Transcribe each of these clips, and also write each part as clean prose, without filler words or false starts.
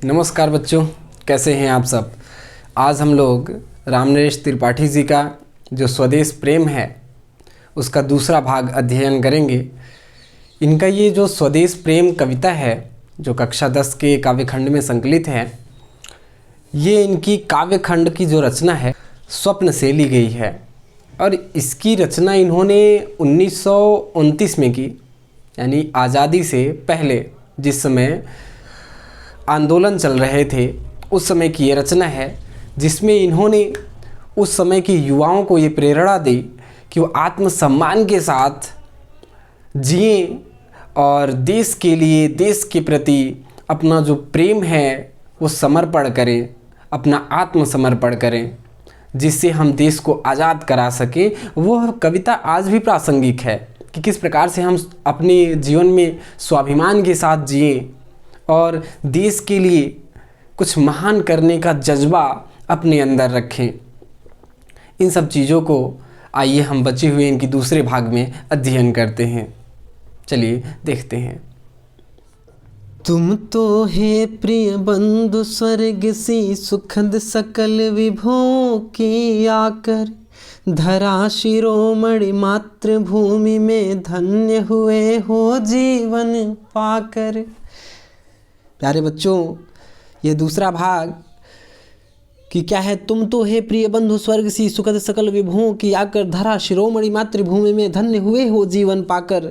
नमस्कार बच्चों, कैसे हैं आप सब। आज हम लोग रामनरेश त्रिपाठी जी का जो स्वदेश प्रेम है उसका दूसरा भाग अध्ययन करेंगे। इनका ये जो स्वदेश प्रेम कविता है जो कक्षा 10 के काव्यखंड में संकलित है, ये इनकी काव्यखंड की जो रचना है स्वप्न से ली गई है और इसकी रचना इन्होंने 1929 में की, यानी आज़ादी से पहले जिस समय आंदोलन चल रहे थे उस समय की ये रचना है, जिसमें इन्होंने उस समय के युवाओं को ये प्रेरणा दी कि वो आत्मसम्मान के साथ जिएं और देश के लिए, देश के प्रति अपना जो प्रेम है वो समर्पण करें, अपना आत्मसमर्पण करें, जिससे हम देश को आज़ाद करा सकें। वह कविता आज भी प्रासंगिक है कि किस प्रकार से हम अपने जीवन में स्वाभिमान के साथ जिएं और देश के लिए कुछ महान करने का जज्बा अपने अंदर रखें। इन सब चीज़ों को आइए हम बचे हुए इनकी दूसरे भाग में अध्ययन करते हैं। चलिए देखते हैं। तुम तो हे प्रिय बंधु स्वर्ग सी सुखद सकल विभों की आकर, धरा शिरोमणि मातृभूमि में धन्य हुए हो जीवन पाकर। प्यारे बच्चों, ये दूसरा भाग कि क्या है, तुम तो हे प्रिय बंधु स्वर्ग सी सुखद सकल विभुओं की आकर, धरा शिरोमणि मातृभूमि में धन्य हुए हो जीवन पाकर।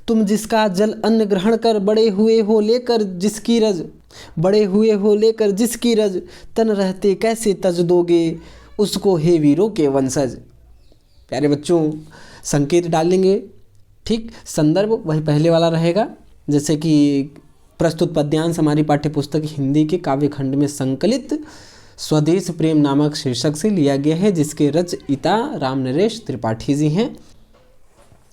तुम जिसका जल अन्न ग्रहण कर बड़े हुए हो लेकर जिसकी रज, बड़े हुए हो लेकर जिसकी रज, तन रहते कैसे तज दोगे उसको हे वीरों के वंशज। प्यारे बच्चों, संकेत डालेंगे, ठीक, संदर्भ वही पहले वाला रहेगा, जैसे कि प्रस्तुत पद्यांश हमारी पाठ्यपुस्तक हिंदी के काव्यखंड में संकलित स्वदेश प्रेम नामक शीर्षक से लिया गया है, जिसके रचयिता रामनरेश त्रिपाठी जी हैं।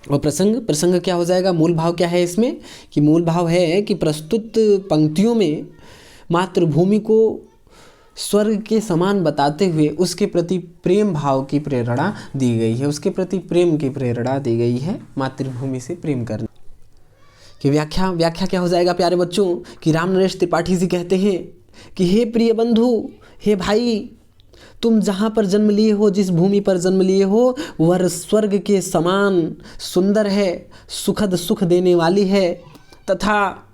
और प्रसंग क्या हो जाएगा, मूल भाव क्या है इसमें, कि मूल भाव है कि प्रस्तुत पंक्तियों में मातृभूमि को स्वर्ग के समान बताते हुए उसके प्रति प्रेम भाव की प्रेरणा दी गई है, उसके प्रति प्रेम की प्रेरणा दी गई है, मातृभूमि से प्रेम करने कि व्याख्या क्या हो जाएगा प्यारे बच्चों, कि रामनरेश त्रिपाठी जी कहते हैं कि हे प्रिय बंधु, हे भाई, तुम जहाँ पर जन्म लिए हो, जिस भूमि पर जन्म लिए हो, वह स्वर्ग के समान सुंदर है, सुखद सुख देने वाली है, तथा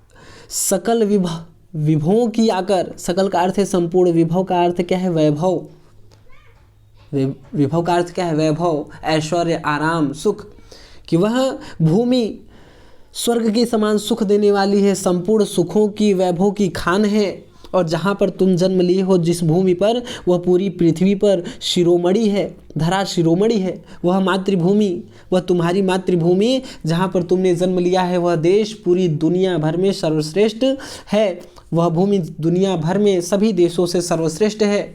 सकल विभवों की आकर, सकल का अर्थ है संपूर्ण, विभव का अर्थ क्या है, वैभव, विभव का अर्थ क्या है, वैभव, ऐश्वर्य, आराम, सुख, कि वह भूमि स्वर्ग के समान सुख देने वाली है, संपूर्ण सुखों की, वैभव की खान है। और जहाँ पर तुम जन्म लिए हो, जिस भूमि पर, वह पूरी पृथ्वी पर शिरोमणि है, धरा शिरोमणि है, वह मातृभूमि, वह तुम्हारी मातृभूमि जहाँ पर तुमने जन्म लिया है, वह देश पूरी दुनिया भर में सर्वश्रेष्ठ है, वह भूमि दुनिया भर में सभी देशों से सर्वश्रेष्ठ है।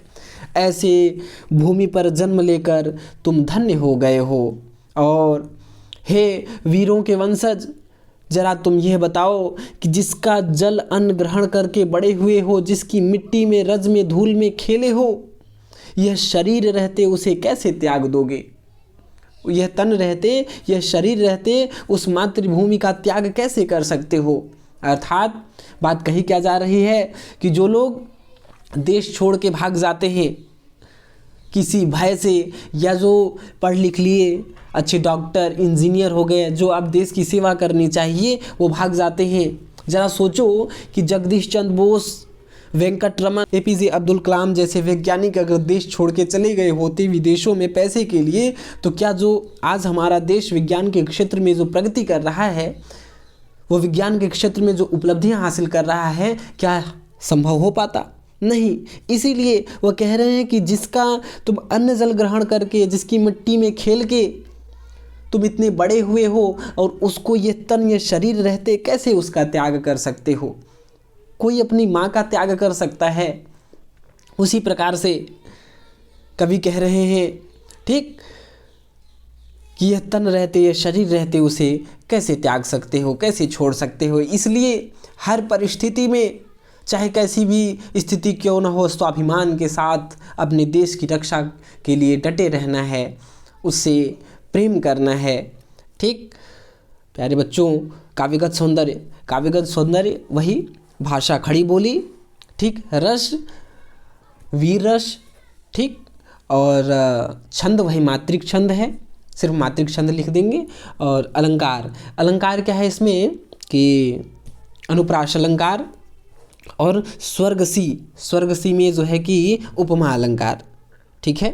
ऐसे भूमि पर जन्म लेकर तुम धन्य हो गए हो। और हे वीरों के वंशज, जरा तुम यह बताओ कि जिसका जल अन्न ग्रहण करके बड़े हुए हो, जिसकी मिट्टी में, रज में, धूल में खेले हो, यह शरीर रहते उसे कैसे त्याग दोगे, यह तन रहते, यह शरीर रहते उस मातृभूमि का त्याग कैसे कर सकते हो। अर्थात बात कही क्या जा रही है कि जो लोग देश छोड़ के भाग जाते हैं किसी भय से, या जो पढ़ लिख लिए, अच्छे डॉक्टर, इंजीनियर हो गए, जो अब देश की सेवा करनी चाहिए, वो भाग जाते हैं। ज़रा सोचो कि जगदीश चंद्र बोस, वेंकट रमन, एपीजे अब्दुल कलाम जैसे वैज्ञानिक अगर देश छोड़ के चले गए होते विदेशों में पैसे के लिए, तो क्या जो आज हमारा देश विज्ञान के क्षेत्र में जो प्रगति कर रहा है, वो विज्ञान के क्षेत्र में जो उपलब्धियाँ हासिल कर रहा है, क्या संभव हो पाता? नहीं। इसीलिए वह कह रहे हैं कि जिसका तुम अन्न जल ग्रहण करके, जिसकी मिट्टी में खेल के तुम इतने बड़े हुए हो, और उसको ये तन, ये शरीर रहते कैसे उसका त्याग कर सकते हो। कोई अपनी माँ का त्याग कर सकता है, उसी प्रकार से कवि कह रहे हैं, ठीक, कि यह तन रहते, यह शरीर रहते उसे कैसे त्याग सकते हो, कैसे छोड़ सकते हो। इसलिए हर परिस्थिति में, चाहे कैसी भी स्थिति क्यों न हो, स्वाभिमान के साथ अपने देश की रक्षा के लिए डटे रहना है, उससे प्रेम करना है। ठीक प्यारे बच्चों, काव्यगत सौंदर्य वही भाषा खड़ी बोली, ठीक, रस वीर रस, ठीक, और छंद वही मात्रिक छंद है, सिर्फ मात्रिक छंद लिख देंगे। और अलंकार, अलंकार क्या है इसमें कि अनुप्रास अलंकार और स्वर्गसी, स्वर्गसी में जो है कि उपमा अलंकार, ठीक है,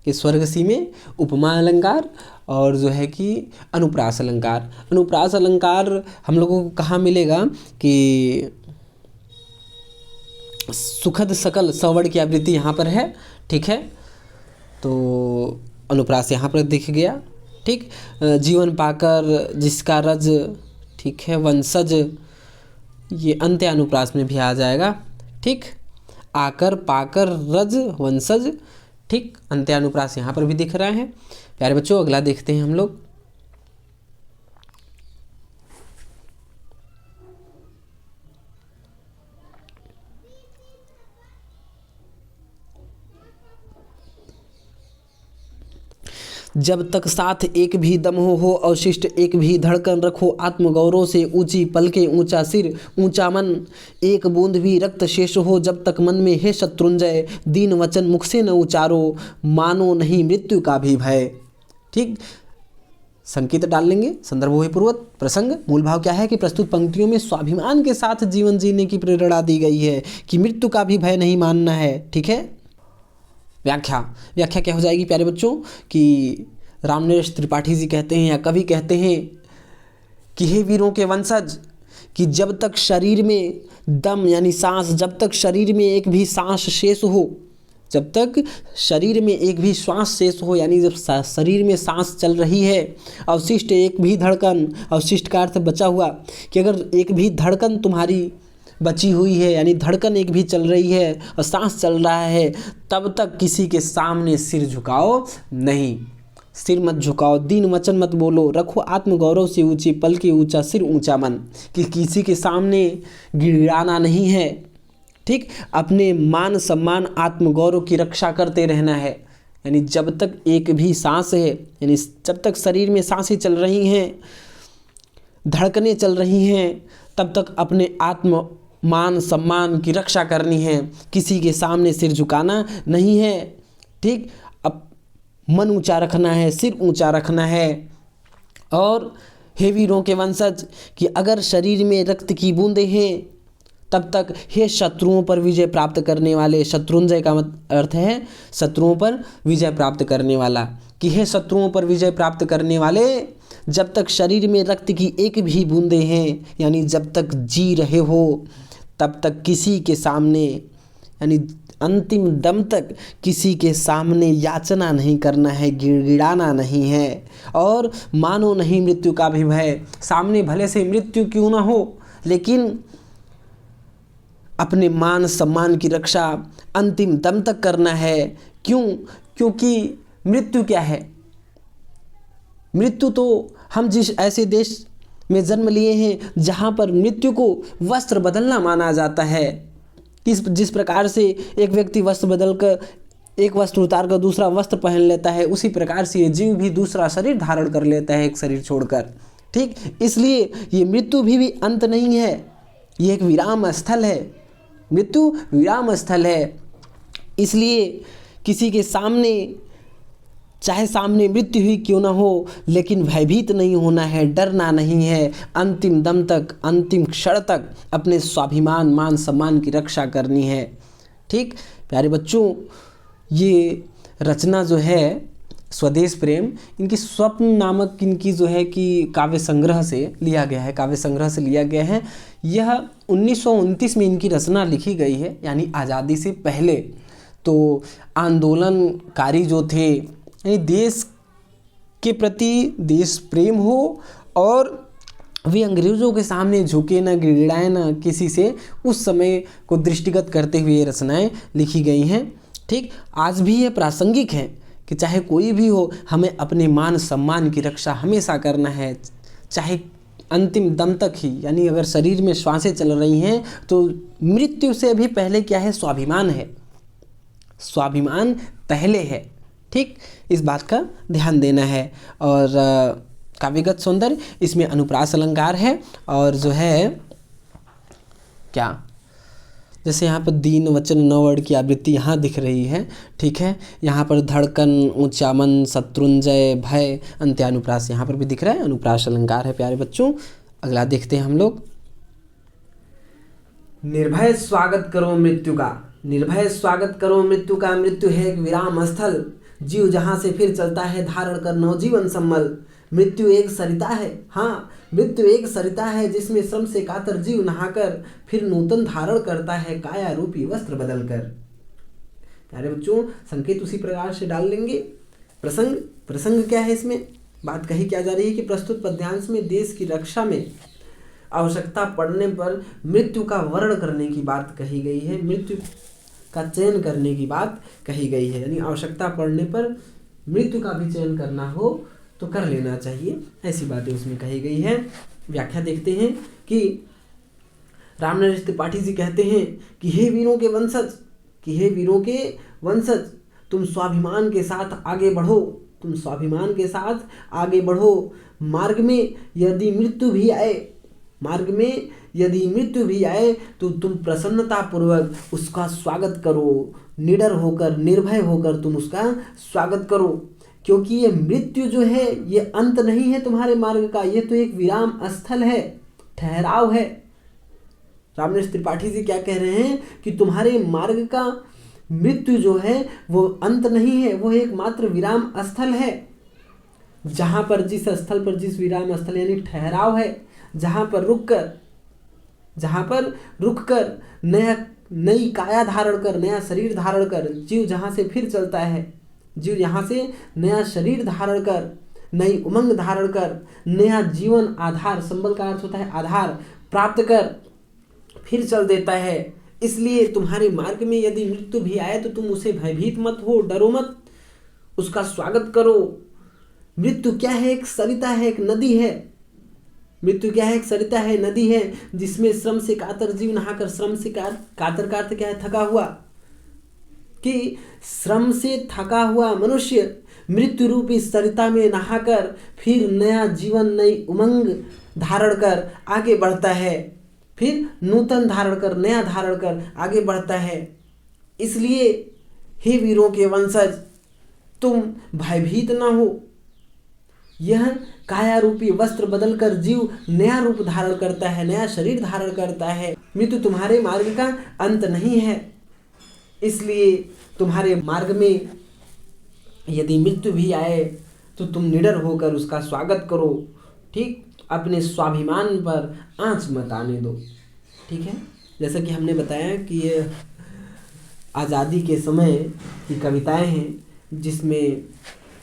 कि स्वर्गसी में उपमा अलंकार और जो है कि अनुप्रास अलंकार। अनुप्रास अलंकार हम लोगों को कहाँ मिलेगा कि सुखद सकल सवर्ण की आवृत्ति यहाँ पर है, ठीक है, तो अनुप्रास यहाँ पर दिख गया, ठीक। जीवन पाकर जिसका रज, ठीक है, वंशज, ये अंत्य अनुप्रास में भी आ जाएगा, ठीक। आकर पाकर रज वंशज, ठीक, अंत्य अनुप्रास यहाँ पर भी दिख रहा है। प्यारे बच्चों अगला देखते हैं हम लोग। जब तक साथ एक भी दम हो अवशिष्ट एक भी धड़कन रखो आत्मगौरव से ऊंची पलके ऊंचा सिर ऊंचा मन एक बूंद भी रक्त शेष हो जब तक मन में हे शत्रुंजय दीन वचन मुख से न उचारो मानो नहीं मृत्यु का भी भय, ठीक। संकेत डाल लेंगे संदर्भ पूर्वक प्रसंग। मूल भाव क्या है कि प्रस्तुत पंक्तियों में स्वाभिमान के साथ जीवन जीने की प्रेरणा दी गई है कि मृत्यु का भी भय नहीं मानना है, ठीक है। व्याख्या, व्याख्या क्या हो जाएगी प्यारे बच्चों कि रामनरेश त्रिपाठी जी कहते हैं या कवि कहते हैं कि हे वीरों के वंशज, कि जब तक शरीर में दम यानी सांस, जब तक शरीर में एक भी सांस शेष हो, जब तक शरीर में एक भी श्वास शेष हो, यानी जब शरीर में सांस चल रही है, अवशिष्ट एक भी धड़कन, अवशिष्ट का अर्थ बचा हुआ, कि अगर एक भी धड़कन तुम्हारी बची हुई है यानी धड़कन एक भी चल रही है और सांस चल रहा है, तब तक किसी के सामने सिर झुकाओ नहीं, सिर मत झुकाओ, दीन वचन मत बोलो, रखो आत्मगौरव से ऊंची पलके ऊंचा सिर ऊंचा मन, कि किसी के सामने गिड़गिड़ाना नहीं है, ठीक। अपने मान सम्मान आत्मगौरव की रक्षा करते रहना है, यानी जब तक एक भी सांस है, यानी जब तक शरीर में सांसें चल रही हैं, धड़कनें चल रही हैं, तब तक अपने आत्म मान सम्मान की रक्षा करनी है, किसी के सामने सिर झुकाना नहीं है, ठीक। अब मन ऊंचा रखना है, सिर ऊंचा रखना है। और हे वीरों के वंशज, कि अगर शरीर में रक्त की बूंदें हैं तब तक हे शत्रुओं पर विजय प्राप्त करने वाले, शत्रुंजय का अर्थ है शत्रुओं पर विजय प्राप्त करने वाला, कि हे शत्रुओं पर विजय प्राप्त करने वाले, जब तक शरीर में रक्त की एक भी बूंदें हैं, यानी जब तक जी रहे हो तब तक किसी के सामने, यानी अंतिम दम तक किसी के सामने याचना नहीं करना है, गिड़गिड़ाना नहीं है, और मानो नहीं मृत्यु का भी भय, सामने भले से मृत्यु क्यों ना हो लेकिन अपने मान सम्मान की रक्षा अंतिम दम तक करना है। क्यों? क्योंकि मृत्यु क्या है? मृत्यु तो हम जिस ऐसे देश में जन्म लिए हैं जहाँ पर मृत्यु को वस्त्र बदलना माना जाता है, जिस प्रकार से एक व्यक्ति वस्त्र बदलकर एक वस्त्र उतार कर दूसरा वस्त्र पहन लेता है, उसी प्रकार से ये जीव भी दूसरा शरीर धारण कर लेता है एक शरीर छोड़कर, ठीक। इसलिए ये मृत्यु भी अंत नहीं है, ये एक विराम स्थल है, मृत्यु विराम स्थल है। इसलिए किसी के सामने, चाहे सामने मृत्यु ही क्यों ना हो, लेकिन भयभीत नहीं होना है, डरना नहीं है, अंतिम दम तक, अंतिम क्षण तक अपने स्वाभिमान मान सम्मान की रक्षा करनी है, ठीक। प्यारे बच्चों, ये रचना जो है स्वदेश प्रेम, इनकी स्वप्न नामक इनकी जो है कि काव्य संग्रह से लिया गया है, काव्य संग्रह से लिया गया है। यह 1929 में इनकी रचना लिखी गई है, यानी आज़ादी से पहले। तो आंदोलनकारी जो थे, यानी देश के प्रति देश प्रेम हो और वे अंग्रेज़ों के सामने झुके ना, गिड़गिड़ाए ना किसी से, उस समय को दृष्टिगत करते हुए ये रचनाएं लिखी गई हैं, ठीक। आज भी ये प्रासंगिक है कि चाहे कोई भी हो, हमें अपने मान सम्मान की रक्षा हमेशा करना है, चाहे अंतिम दम तक ही, यानी अगर शरीर में श्वासें चल रही हैं तो मृत्यु से भी पहले क्या है? स्वाभिमान है, स्वाभिमान पहले है, ठीक। इस बात का ध्यान देना है। और काव्यगत सौंदर्य, इसमें अनुप्रास अलंकार है और जो है क्या जैसे यहाँ पर दीन वचन नवर्ण की आवृत्ति यहाँ दिख रही है, ठीक है। यहाँ पर धड़कन, ऊंचा मन, शत्रुंजय, भय, अंत्यानुप्रास यहाँ पर भी दिख रहा है, अनुप्रास अलंकार है प्यारे बच्चों। अगला देखते हैं हम लोग। निर्भय स्वागत करो मृत्यु का, निर्भय स्वागत करो मृत्यु का, मृत्यु है एक विराम स्थल, जीव जहाँ से फिर चलता है धारण कर नवजीवन सम्मल। मृत्यु एक सरिता है, हाँ मृत्यु एक सरिता है, जिसमें श्रम से कातर जीव नहाकर फिर नूतन धारण करता है काया रूपी वस्त्र बदल कर। प्यारे बच्चों, संकेत उसी प्रकार से डाल लेंगे। प्रसंग क्या है, इसमें बात कही क्या जा रही है कि प्रस्तुत पद्यांश में देश की रक्षा में आवश्यकता पड़ने पर मृत्यु का वर्ण करने की बात कही गई है, मृत्यु का चयन करने की बात कही गई है। यानी आवश्यकता पड़ने पर मृत्यु का भी चयन करना हो तो कर लेना चाहिए, ऐसी बातें उसमें कही गई है। व्याख्या देखते हैं कि रामनरेश त्रिपाठी जी कहते हैं कि हे वीरों के वंशज, कि हे वीरों के वंशज, तुम स्वाभिमान के साथ आगे बढ़ो, तुम स्वाभिमान के साथ आगे बढ़ो। मार्ग में यदि मृत्यु भी आए, मार्ग में यदि मृत्यु भी आए तो तुम प्रसन्नता पूर्वक उसका स्वागत करो, निडर होकर, निर्भय होकर तुम उसका स्वागत करो, क्योंकि ये मृत्यु जो है ये अंत नहीं है तुम्हारे मार्ग का, ये तो एक विराम स्थल है, ठहराव है। रामनरेश त्रिपाठी जी क्या कह रहे हैं कि तुम्हारे मार्ग का मृत्यु जो है वो अंत नहीं है, वो एक मात्र विराम स्थल है, जहां पर जिस स्थल पर, जिस विराम स्थल यानी ठहराव है, जहां पर रुक कर नई काया धारण कर, नया शरीर धारण कर, जीव जहां से फिर चलता है, जीव यहाँ से नया शरीर धारण कर, नई उमंग धारण कर, नया जीवन आधार, संबल का अर्थ होता है आधार, प्राप्त कर फिर चल देता है। इसलिए तुम्हारे मार्ग में यदि मृत्यु भी आए तो तुम उसे भयभीत मत हो, डरो मत, उसका स्वागत करो। मृत्यु क्या है, एक सरिता है, एक नदी है। मृत्यु क्या है, एक सरिता है, नदी है, जिसमें श्रम से कातर जीव नहाकर, श्रम से कातर का अर्थ क्या है, थका हुआ, कि श्रम से थका हुआ मनुष्य मृत्यु रूपी सरिता में नहाकर फिर नया जीवन, नई उमंग धारण कर आगे बढ़ता है, फिर नूतन धारण कर, नया धारण कर आगे बढ़ता है। इसलिए हे वीरों के वंशज, तुम भयभीत ना हो। यह काया रूपी वस्त्र बदलकर जीव नया रूप धारण करता है, नया शरीर धारण करता है। मृत्यु तुम्हारे मार्ग का अंत नहीं है, इसलिए तुम्हारे मार्ग में यदि मृत्यु भी आए तो तुम निडर होकर उसका स्वागत करो, ठीक, अपने स्वाभिमान पर आंच मत आने दो, ठीक है। जैसा कि हमने बताया कि ये आज़ादी के समय की कविताएं हैं जिसमें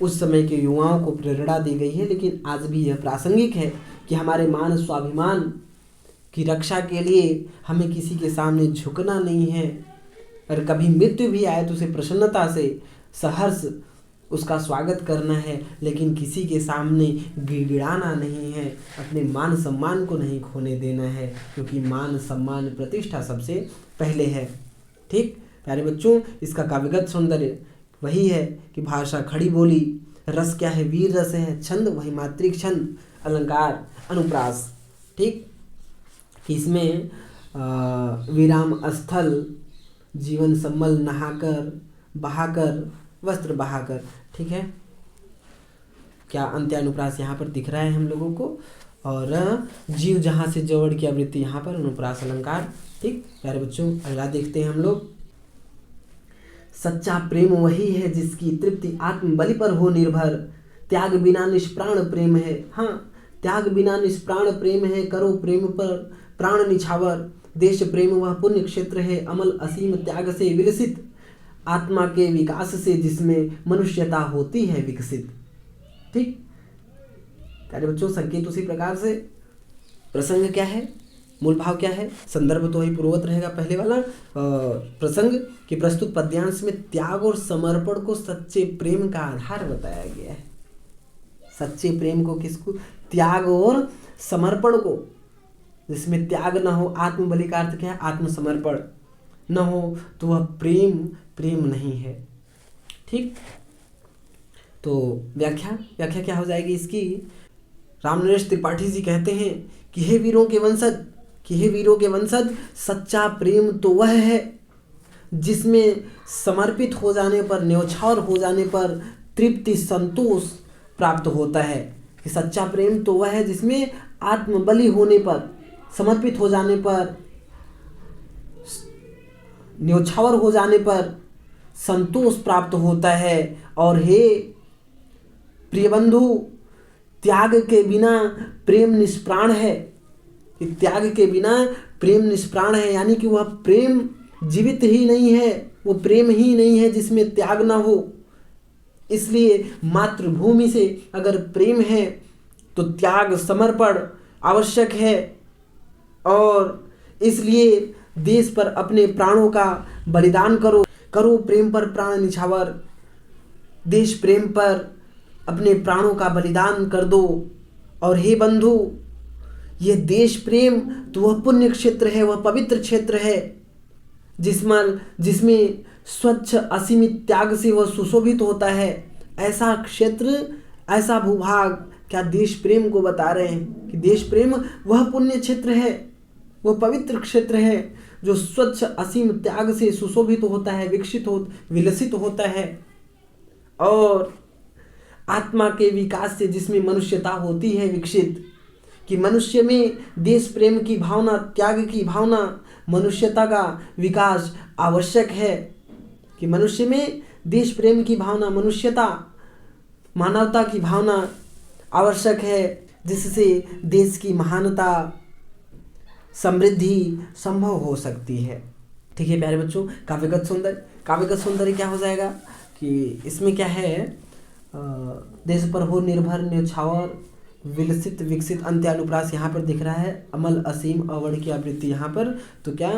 उस समय के युवाओं को प्रेरणा दी गई है, लेकिन आज भी यह प्रासंगिक है कि हमारे मान स्वाभिमान की रक्षा के लिए हमें किसी के सामने झुकना नहीं है, और कभी मृत्यु भी आए तो उसे प्रसन्नता से, सहर्ष उसका स्वागत करना है, लेकिन किसी के सामने गिड़गिड़ाना नहीं है, अपने मान सम्मान को नहीं खोने देना है, क्योंकि मान सम्मान प्रतिष्ठा सबसे पहले है, ठीक। प्यारे बच्चों, इसका काव्यगत सौंदर्य वही है कि भाषा खड़ी बोली, रस क्या है, वीर रस है, छंद वही मात्रिक छंद, अलंकार, अनुप्रास, ठीक, कि इसमें विराम स्थल, जीवन सम्मल, नहाकर, बहाकर, वस्त्र बहाकर, ठीक है। क्या अंत्यानुप्रास यहाँ पर दिख रहा है हम लोगों को, और जीव जहाँ से जवड़ की आवृत्ति यहाँ पर, अनुप्रास अलंकार, ठीक। प्यारे बच्चों, अगला देखते हैं हम लोग। सच्चा प्रेम वही है जिसकी तृप्ति आत्म बलि पर हो निर्भर, त्याग बिना निष्प्राण प्रेम है, हाँ त्याग बिना निष्प्राण प्रेम है, करो प्रेम पर प्राण निछावर, देश प्रेम वह पुण्य क्षेत्र है, अमल असीम त्याग से विलसित, आत्मा के विकास से जिसमें मनुष्यता होती है विकसित, ठीक। प्यारे बच्चों, संकेत उसी प्रकार से। प्रसंग क्या है, मूल भाव क्या है, संदर्भ तो वही पूर्ववत रहेगा पहले वाला। प्रसंग कि प्रस्तुत पद्यांश में त्याग और समर्पण को सच्चे प्रेम का आधार बताया गया है। सच्चे प्रेम को किसको, त्याग और समर्पण को, जिसमें त्याग न हो, आत्मबलि का अर्थ क्या है, आत्मसमर्पण न हो तो वह प्रेम नहीं है, ठीक। तो व्याख्या क्या हो जाएगी इसकी। रामनरेश त्रिपाठी जी कहते हैं कि हे वीरों के वंशज, कि हे वीरों के वंशज, सच्चा प्रेम तो वह है जिसमें समर्पित हो जाने पर, न्यौछावर हो जाने पर तृप्ति, संतोष प्राप्त होता है। कि सच्चा प्रेम तो वह है जिसमें आत्मबलि होने पर, समर्पित हो जाने पर, न्यौछावर हो जाने पर संतोष प्राप्त होता है। और हे प्रिय बंधु, त्याग के बिना प्रेम निष्प्राण है। कि त्याग के बिना प्रेम निष्प्राण है, यानी कि वह प्रेम जीवित ही नहीं है, वो प्रेम ही नहीं है जिसमें त्याग ना हो। इसलिए मातृभूमि से अगर प्रेम है तो त्याग, समर्पण आवश्यक है। और इसलिए देश पर अपने प्राणों का बलिदान करो, करो प्रेम पर प्राण निछावर। देश प्रेम पर अपने प्राणों का बलिदान कर दो। और हे बंधु, यह देश प्रेम तो वह पुण्य क्षेत्र है, वह पवित्र क्षेत्र है जिसमें स्वच्छ असीमित त्याग से वह सुशोभित होता है। ऐसा क्षेत्र, ऐसा भूभाग क्या देश प्रेम को बता रहे हैं कि देश प्रेम वह पुण्य क्षेत्र है, वह पवित्र क्षेत्र है जो स्वच्छ असीम त्याग से सुशोभित होता है, विलसित होता है। और आत्मा के विकास से जिसमें मनुष्यता होती है विकसित, कि मनुष्य में देश प्रेम की भावना, त्याग की भावना, मनुष्यता का विकास आवश्यक है। कि मनुष्य में देश प्रेम की भावना, मनुष्यता, मानवता की भावना आवश्यक है, जिससे देश की महानता, समृद्धि संभव हो सकती है। ठीक है प्यारे बच्चों, काव्यगत सौंदर्य क्या हो जाएगा कि इसमें क्या है, देश पर हो निर्भर, न्यौछावर, विलसित, विकसित, अंत्य, अनुप्रास यहाँ पर दिख रहा है। अमल, असीम, अवर्ण की आवृत्ति यहाँ पर, तो क्या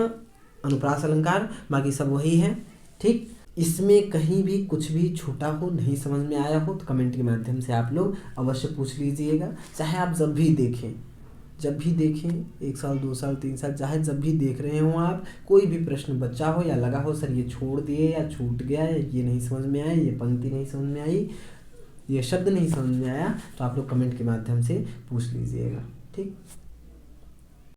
अनुप्रास अलंकार, बाकी सब वही है। ठीक, इसमें कहीं भी कुछ भी छूटा हो, नहीं समझ में आया हो तो कमेंट के माध्यम से आप लोग अवश्य पूछ लीजिएगा। चाहे आप जब भी देखें, 1 साल, 2 साल, 3 साल, चाहे जब भी देख रहे हो आप, कोई भी प्रश्न बचा हो या लगा हो सर ये छोड़ दिए या छूट गया, या ये नहीं समझ में आया, ये पंक्ति नहीं समझ में आई, ये शब्द नहीं समझ में आया, तो आप लोग कमेंट के माध्यम से पूछ लीजिएगा। ठीक।